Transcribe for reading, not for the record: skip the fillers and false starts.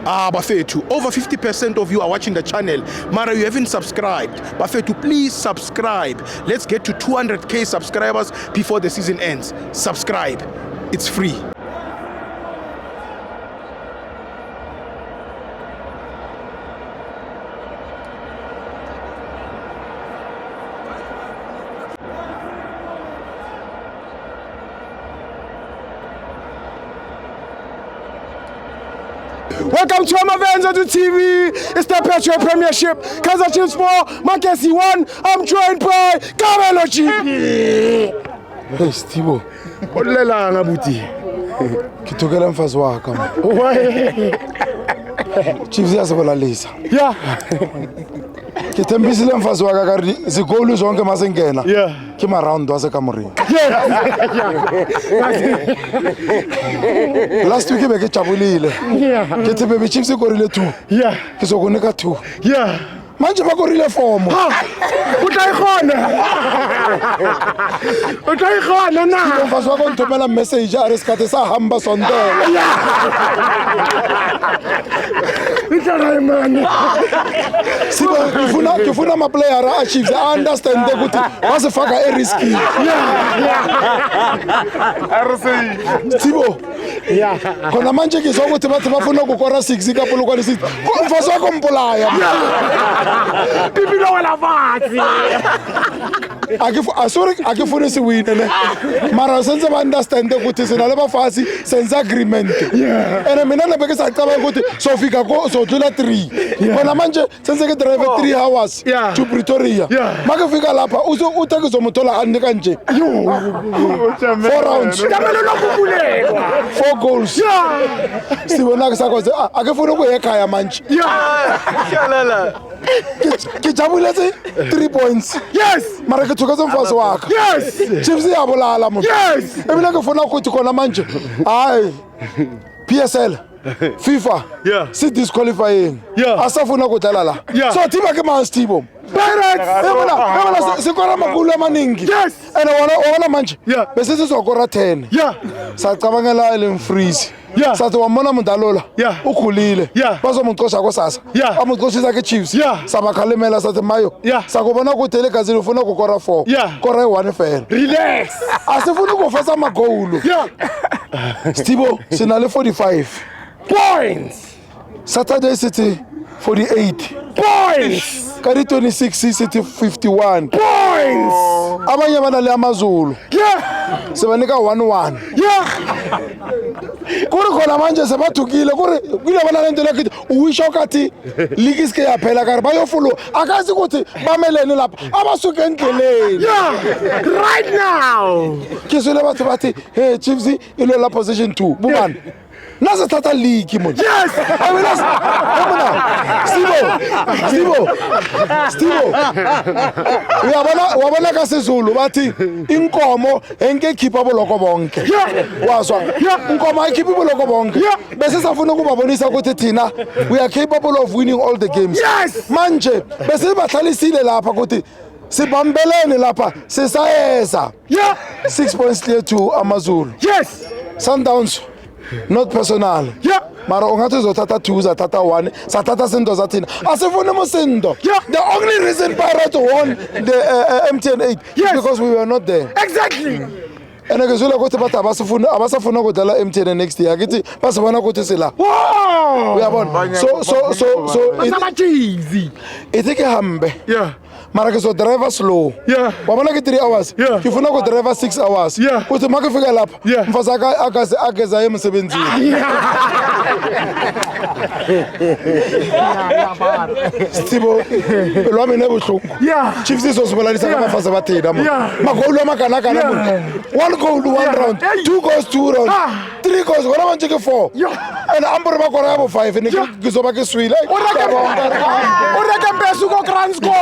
Bafethu, over 50% of you are watching the channel. Mara, you haven't subscribed. Bafethu, please subscribe. Let's get to 200k subscribers before the season ends. Subscribe. It's free. Welcome to Amavenza to TV. It's the Petro Premiership. Kaizer Chiefs 4, Makesi 1. I'm joined by Kabelo GP. Hey Stibo, Olelanga buti. kitokela mfazi waka. Chiefs yasabalalisa. Yeah. Kitembisile mfazi waka kari zigolu zonke masengena. Yeah. Kima round wase kamurini. Last week beke chabulile. Yeah. Kithi baby Chiefs ikorile 2. Yeah. Kizokunika 2. Yeah. Manje bakorile 4 mo. Utayikhona na. Mfazi wako nthumela message aresikhathe sahamba sondela. Itara man. Sibo kifuna ama player a Chiefs understand ukuthi wasifaka eriski. Sibo. Yeah. Khona manje kizokuthi bathi bafuna ukukora 6 ikapulukwane 6. Mfazi wako mpulaya. Pipilo wala vazi. Akifuni siwine ne. Mara senze ba understand ukuthi sina le bafasi senza agreement. Ene mina lebeke sacabanga ukuthi sofika ko sodlula 3. Khona manje senze ke drive 3 hours to Pretoria. Makafika lapha uthe kuzomthola anika nje. 4 rounds. Kamelo lokubulekwa. 4 goals. Sibona ke sakho akefuna ukuyekhaya manje. Kijabule 3 points. Yes. Mara ke thukaze mfazi wakhe. Yes. Chiefs iyabulala manje. Yes. Ebile ngifuna ukuthi khona manje hayi PSL FIFA si disqualifying asafuna ukudlala la so thiba ke Man Stibo Pirates. ebona sikora makulu amaningi and wona manje bese sizokora 10 sacabangela ele freeze sathi wamona mndalola ukhulile bazomxosha kosasa amuxoshisa ke Chiefs sabakhalemela sathi mayo sakubona ukuthi le gazini ufuna ukukora 4 kora 1 fan Relax. asifuna ukufesa amagoli Stibo sinale 45 Points. Saturday City 48 Points. Kari 26 City 51 Points. abanye banale amazulu sebanika 1-1 kuri khona manje sebathukile kule banale into lekithi uwisho kathi league iske yaphela kari bayofulo akazi ukuthi bamelene lapha abasuke endleleni Right now. kisule bathi hey Chiefs ilo la position 2 bubani nase thatha league manje Yes. Stibo wabona ka sizulu bathi inkomo enke khipha boloko bonke wazwa inkomo ayikhiphi boloko bonke bese safuna ukubabonisa ukuthi thina we are capable of winning all the games manje bese bahlalisile lapha ukuthi sibambelene lapha sisayeza 6 points clear to Amazulu. Sundowns not personal. Mara ungathi uzothatha 2 uzathatha 1 sathatha sindo zathina asifuni musindo. The only reason Pirates won the MTN 8 is because we were not there. Exactly. Ene ke zule ukuthi bathi abasafuna ukudlala MTN next year akithi basibona ukuthi sila uyabona so ithike hambe mara ke so driver slow wabona ke 3 hours kifuna ku driver 6 hours uthi makafika lapha mfazi akageza emsebenzini Stibo lwami nebuhlungu Chiefs izozibalalisa abafazi abathina magolu amagana 1 goal 1 round 2 goals 2 round 3 goals ngona manje ke 4 and ambore bakora yabo 5 ne kizoba ke swile ureke mbesu ko grand score.